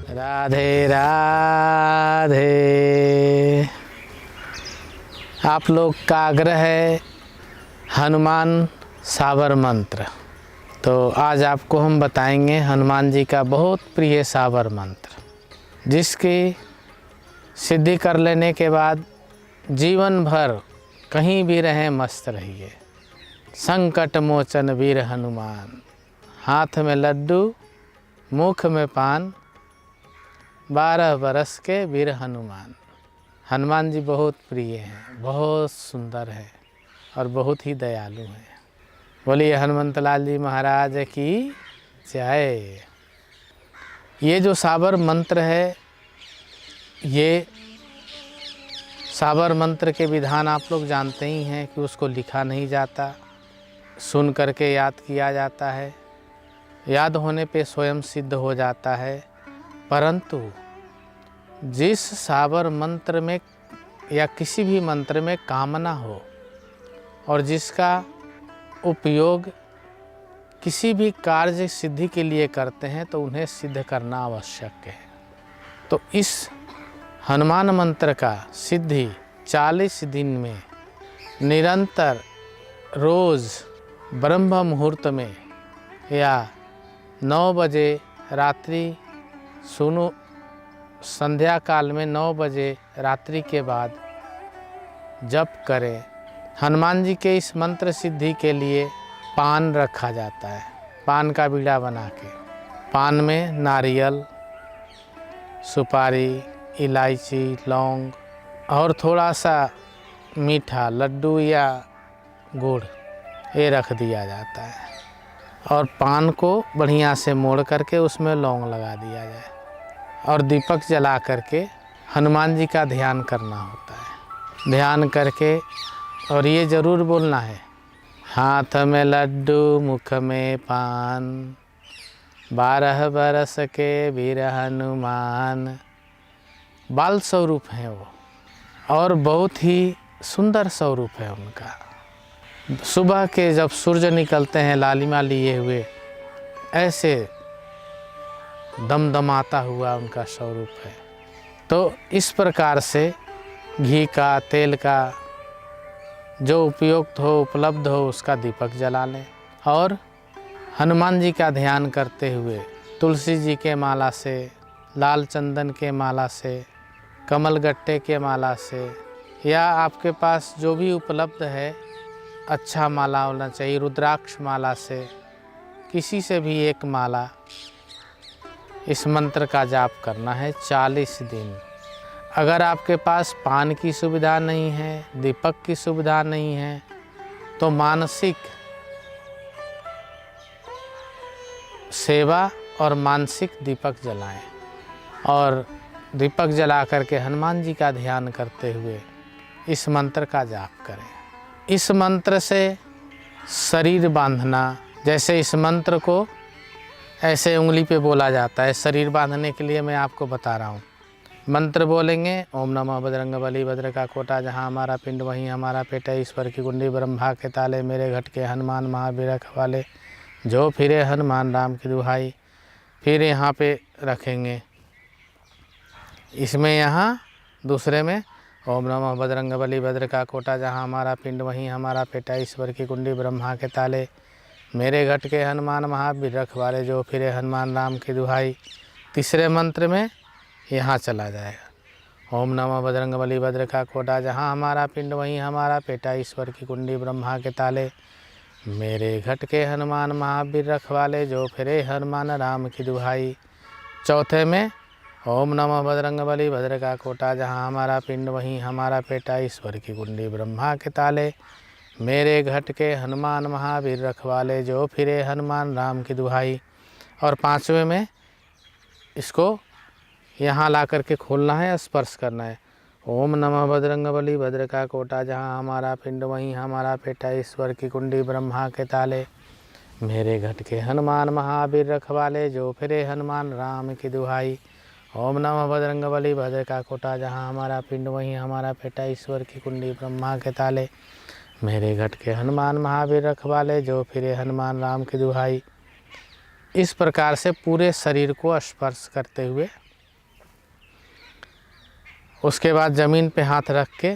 राधे राधे। आप लोग का आग्रह है हनुमान सावर मंत्र, तो आज आपको हम बताएंगे हनुमान जी का बहुत प्रिय सावर मंत्र, जिसकी सिद्धि कर लेने के बाद जीवन भर कहीं भी रहें मस्त रहिए। संकट मोचन वीर हनुमान, हाथ में लड्डू मुख में पान, 12 बरस के वीर हनुमान। हनुमान जी बहुत प्रिय हैं, बहुत सुंदर है और बहुत ही दयालु हैं। बोलिए हनुमंत लाल जी महाराज की जय। ये जो सावर मंत्र है, ये सावर मंत्र के विधान आप लोग जानते ही हैं कि उसको लिखा नहीं जाता, सुन करके याद किया जाता है। याद होने पे स्वयं सिद्ध हो जाता है। परंतु जिस सावर मंत्र में या किसी भी मंत्र में कामना हो और जिसका उपयोग किसी भी कार्य सिद्धि के लिए करते हैं, तो उन्हें सिद्ध करना आवश्यक है। तो इस हनुमान मंत्र का सिद्धि 40 दिन में निरंतर रोज़ ब्रह्म मुहूर्त में या 9 बजे रात्रि सुनो, संध्या काल में 9 बजे रात्रि के बाद जप करें। हनुमान जी के इस मंत्र सिद्धि के लिए पान रखा जाता है, पान का बीड़ा बना के। पान में नारियल, सुपारी, इलायची, लौंग और थोड़ा सा मीठा लड्डू या गुड़ ये रख दिया जाता है और पान को बढ़िया से मोड़ करके उसमें लौंग लगा दिया जाए और दीपक जला करके हनुमान जी का ध्यान करना होता है। ध्यान करके और ये ज़रूर बोलना है, हाथ में लड्डू मुख में पान, 12 बरस के वीर हनुमान। बाल स्वरूप हैं वो और बहुत ही सुंदर स्वरूप है उनका। सुबह के जब सूरज निकलते हैं लालिमा लिए हुए, ऐसे दमदमाता हुआ उनका स्वरूप है। तो इस प्रकार से घी का, तेल का जो उपयुक्त हो, उपलब्ध हो, उसका दीपक जला लें और हनुमान जी का ध्यान करते हुए तुलसी जी के माला से, लाल चंदन के माला से, कमल गट्टे के माला से, या आपके पास जो भी उपलब्ध है अच्छा माला होना चाहिए, रुद्राक्ष माला से, किसी से भी एक माला इस मंत्र का जाप करना है 40 दिन। अगर आपके पास पान की सुविधा नहीं है, दीपक की सुविधा नहीं है, तो मानसिक सेवा और मानसिक दीपक जलाएं और दीपक जला करके हनुमान जी का ध्यान करते हुए इस मंत्र का जाप करें। इस मंत्र से शरीर बांधना, जैसे इस मंत्र को ऐसे उंगली पे बोला जाता है, शरीर बांधने के लिए मैं आपको बता रहा हूँ। मंत्र बोलेंगे, ओम नमः बजरंगबली भद्र का कोटा, जहाँ हमारा पिंड वहीं हमारा पेट है, ईश्वर की कुंडी ब्रह्मा के ताले, मेरे घट के हनुमान महावीर रखवाले, जो फिरे हनुमान राम की दुहाई। फिर यहाँ पे रखेंगे, इसमें यहाँ दूसरे में ओम नमः बजरंगबली भद्र का कोटा, जहाँ हमारा पिंड वहीं हमारा पेट है, ईश्वर की कुंडी ब्रह्मा के ताले, मेरे घट के हनुमान महावीर रखवाले, जो फिरे हनुमान राम की दुहाई। तीसरे मंत्र में यहाँ चला जाएगा, ओम नमः बजरंगबली भद्र का कोटा, जहाँ हमारा पिंड वहीं हमारा पेट है, ईश्वर की कुंडी ब्रह्मा के ताले, मेरे घट के हनुमान महावीर रखवाले, जो फिरे हनुमान राम की दुहाई। चौथे में ओम नमः बजरंगबली भद्र का कोटा, जहाँ हमारा पिंड वहीं हमारा पेट है, ईश्वर की कुंडी ब्रह्मा के ताले, मेरे घट के हनुमान महावीर रखवाले, जो फिरे हनुमान राम की दुहाई। और पांचवें में इसको यहाँ ला करके खोलना है, स्पर्श करना है, ओम नमः बजरंगबली भद्र का कोटा, जहाँ हमारा पिंड वहीं हमारा पेट है, ईश्वर की कुंडी ब्रह्मा के ताले, मेरे घट के हनुमान महावीर रखवाले, जो फिरे हनुमान राम की दुहाई। ओम नमः बजरंगबली भद्र का कोटा, जहाँ हमारा पिंड वहीं हमारा पेट है, ईश्वर की कुंडी ब्रह्मा के ताले, मेरे घट के हनुमान महावीर रखवाले, जो फिरे हनुमान राम की दुहाई। इस प्रकार से पूरे शरीर को स्पर्श करते हुए उसके बाद ज़मीन पे हाथ रख के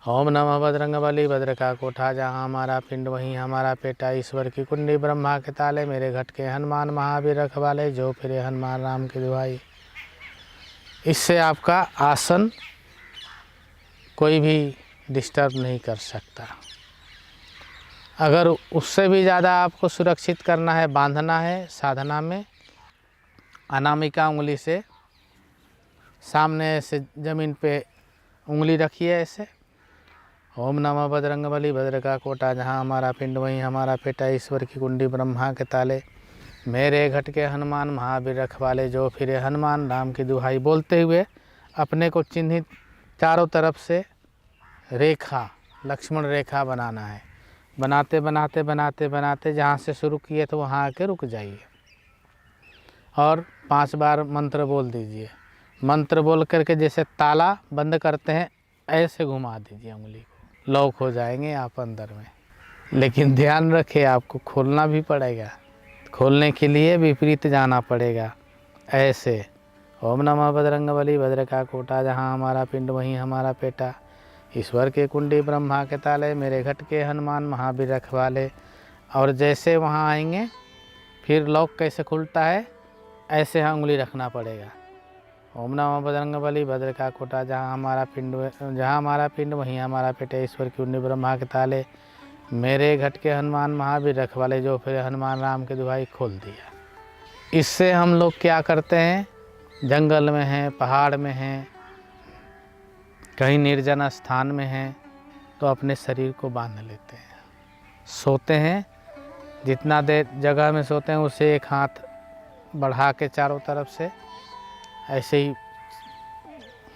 ओम नमः बजरंगबली, भद्र का कोठा जहाँ हमारा पिंड वहीं हमारा पेटा, ईश्वर की कुंडी ब्रह्मा के ताले, मेरे घट के हनुमान महावीर रखवाले, जो फिरे हनुमान राम की दुहाई। इससे आपका आसन कोई भी डिस्टर्ब नहीं कर सकता। अगर उससे भी ज़्यादा आपको सुरक्षित करना है, बांधना है साधना में, अनामिका उंगली से सामने से ज़मीन पे उंगली रखिए ऐसे। ओम नमः बजरंगबली, भद्र का कोटा जहाँ हमारा पिंड वहीं हमारा पेटा, ईश्वर की कुंडी ब्रह्मा के ताले, मेरे घट के हनुमान महावीर रखवाले, जो फिरे हनुमान राम की दुहाई। बोलते हुए अपने को चिन्हित चारों तरफ से रेखा, लक्ष्मण रेखा बनाना है। बनाते बनाते बनाते बनाते जहाँ से शुरू किए तो वहाँ आके रुक जाइए और 5 बार मंत्र बोल दीजिए। मंत्र बोल करके जैसे ताला बंद करते हैं ऐसे घुमा दीजिए उंगली को, लॉक हो जाएंगे आप अंदर में। लेकिन ध्यान रखें, आपको खोलना भी पड़ेगा। खोलने के लिए विपरीत जाना पड़ेगा ऐसे। ओम नमः बजरंगबली, भद्र का कोटा जहाँ हमारा पिंड वहीं हमारा पेटा, ईश्वर के कुंडी ब्रह्मा के ताले, मेरे घट के हनुमान महावीर रखवाले। और जैसे वहाँ आएंगे फिर लॉक कैसे खुलता है ऐसे यहाँ उंगली रखना पड़ेगा। ओम नमः बजरंगबली, भद्र का कोटा जहाँ हमारा पिंड वहीं हमारा पेटा, ईश्वर की कुंडी ब्रह्मा के ताले, मेरे घट के हनुमान महावीर रखवाले, जो फिर हनुमान राम की दुहाई। खोल दिया। इससे हम लोग क्या करते हैं, जंगल में हैं, पहाड़ में हैं, कहीं निर्जन स्थान में हैं, तो अपने शरीर को बांध लेते हैं। सोते हैं, जितना देर जगह में सोते हैं उसे एक हाथ बढ़ा के चारों तरफ से ऐसे ही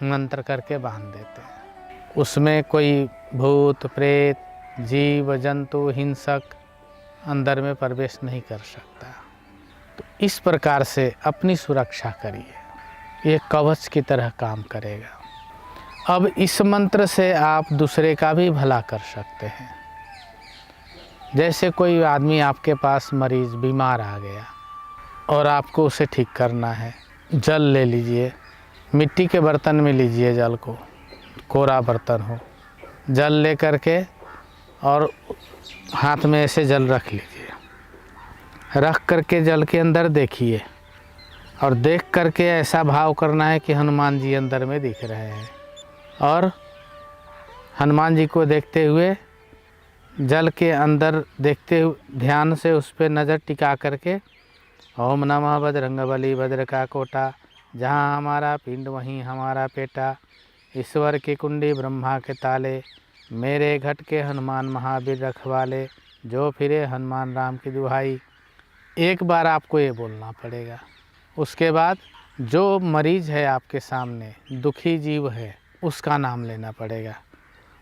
मंत्र करके बांध देते हैं। उसमें कोई भूत प्रेत, जीव जंतु, हिंसक अंदर में प्रवेश नहीं कर सकता। तो इस प्रकार से अपनी सुरक्षा करिए, ये कवच की तरह काम करेगा। अब इस मंत्र से आप दूसरे का भी भला कर सकते हैं। जैसे कोई आदमी आपके पास मरीज बीमार आ गया और आपको उसे ठीक करना है, जल ले लीजिए, मिट्टी के बर्तन में लीजिए जल को, कोरा बर्तन हो, जल ले करके और हाथ में ऐसे जल रख लीजिए। रख करके जल के अंदर देखिए और देख करके ऐसा भाव करना है कि हनुमान जी अंदर में दिख रहे हैं। और हनुमान जी को देखते हुए जल के अंदर देखते हुए ध्यान से उस पर नज़र टिका करके ओम नमः बजरंगबली, भद्र का कोटा जहाँ हमारा पिंड वहीं हमारा पेटा, ईश्वर की कुंडी ब्रह्मा के ताले, मेरे घट के हनुमान महावीर रखवाले, जो फिरे हनुमान राम की दुहाई। एक बार आपको ये बोलना पड़ेगा। उसके बाद जो मरीज है आपके सामने, दुखी जीव है, उसका नाम लेना पड़ेगा।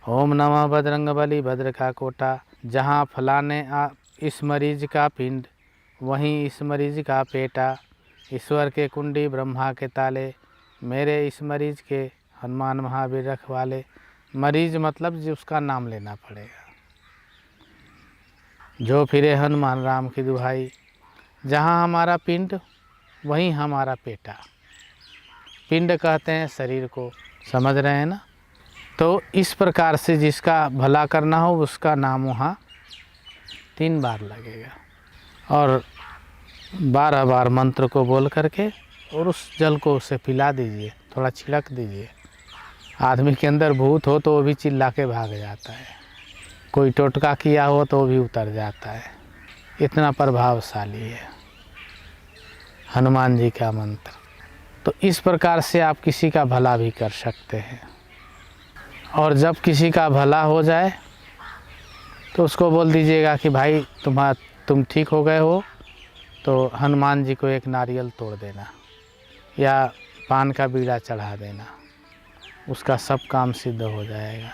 ओम नमः बजरंगबली, भद्र का कोटा जहाँ फलाने इस मरीज का पिंड वहीं इस मरीज का पेटा, ईश्वर के कुंडी ब्रह्मा के ताले, मेरे इस मरीज के हनुमान महावीर रखवाले। मरीज मतलब जो उसका नाम लेना पड़ेगा। जो फिरे हनुमान राम की दुहाई, जहाँ हमारा पिंड वहीं हमारा पेटा। पिंड कहते हैं शरीर को, समझ रहे हैं ना। तो इस प्रकार से जिसका भला करना हो उसका नाम वहाँ 3 बार लगेगा और 12 बार मंत्र को बोल करके और उस जल को उसे पिला दीजिए, थोड़ा छिड़क दीजिए। आदमी के अंदर भूत हो तो वो भी चिल्ला के भाग जाता है, कोई टोटका किया हो तो वो भी उतर जाता है। इतना प्रभावशाली है हनुमान जी का मंत्र। तो इस प्रकार से आप किसी का भला भी कर सकते हैं। और जब किसी का भला हो जाए तो उसको बोल दीजिएगा कि भाई तुम ठीक हो गए हो तो हनुमान जी को एक नारियल तोड़ देना या पान का बीड़ा चढ़ा देना, उसका सब काम सिद्ध हो जाएगा।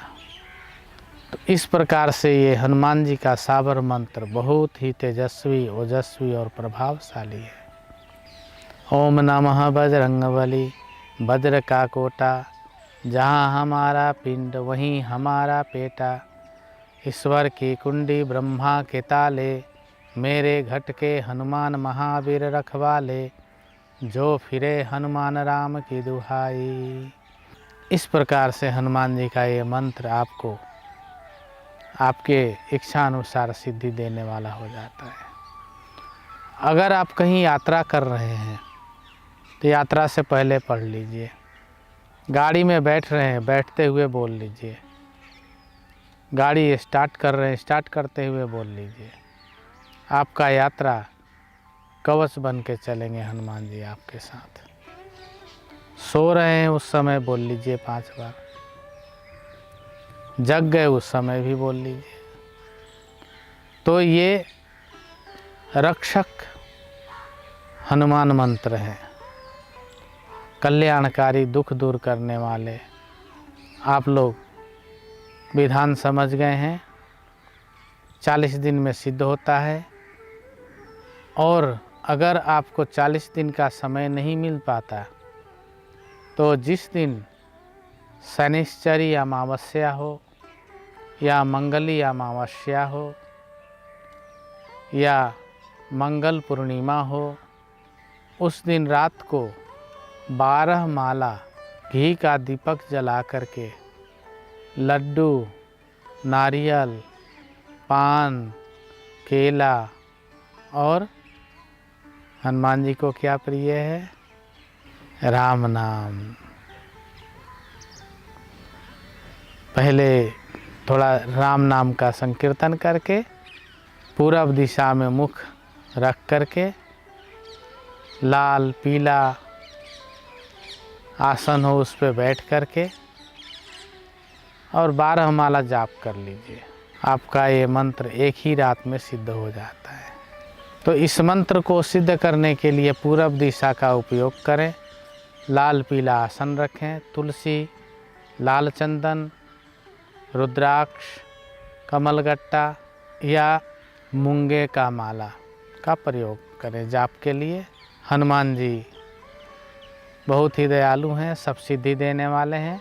तो इस प्रकार से ये हनुमान जी का साबर मंत्र बहुत ही तेजस्वी, ओजस्वी और प्रभावशाली है। ओम नमः बजरंगबली, भद्र का कोटा जहाँ हमारा पिंड वहीं हमारा पेटा, ईश्वर की कुंडी ब्रह्मा के ताले, मेरे घट के हनुमान महावीर रखवाले, जो फिरे हनुमान राम की दुहाई। इस प्रकार से हनुमान जी का ये मंत्र आपको आपके इच्छा अनुसार सिद्धि देने वाला हो जाता है। अगर आप कहीं यात्रा कर रहे हैं तो यात्रा से पहले पढ़ लीजिए। गाड़ी में बैठ रहे हैं, बैठते हुए बोल लीजिए। गाड़ी स्टार्ट कर रहे हैं, स्टार्ट करते हुए बोल लीजिए। आपका यात्रा कवच बन के चलेंगे हनुमान जी आपके साथ। सो रहे हैं उस समय बोल लीजिए 5 बार। जग गए उस समय भी बोल लीजिए। तो ये रक्षक हनुमान मंत्र है, कल्याणकारी, दुख दूर करने वाले। आप लोग विधान समझ गए हैं। 40 दिन में सिद्ध होता है। और अगर आपको 40 दिन का समय नहीं मिल पाता तो जिस दिन शनिश्चरी अमावस्या हो या मंगली अमावस्या हो या मंगल पूर्णिमा हो, उस दिन रात को 12 माला घी का दीपक जला करके लड्डू, नारियल, पान, केला और हनुमान जी को क्या प्रिय है? राम नाम। पहले थोड़ा राम नाम का संकीर्तन करके पूरब दिशा में मुख रख करके लाल पीला आसन हो उस पर बैठ करके और 12 माला जाप कर लीजिए। आपका ये मंत्र एक ही रात में सिद्ध हो जाता है। तो इस मंत्र को सिद्ध करने के लिए पूरब दिशा का उपयोग करें। लाल पीला आसन रखें, तुलसी, लाल चंदन, रुद्राक्ष, कमलगट्टा या मूंगे का माला का प्रयोग करें जाप के लिए। हनुमान जी बहुत ही दयालु हैं, सब सिद्धि देने वाले हैं,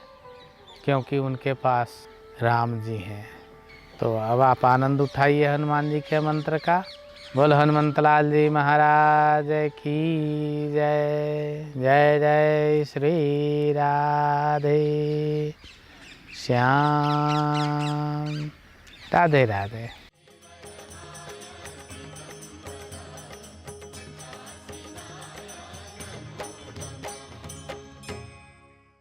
क्योंकि उनके पास राम जी हैं। तो अब आप आनंद उठाइए हनुमान जी के मंत्र का। बोल हनुमंत लाल जी महाराज की जय। जय जय श्री राधे श्याम। राधे राधे।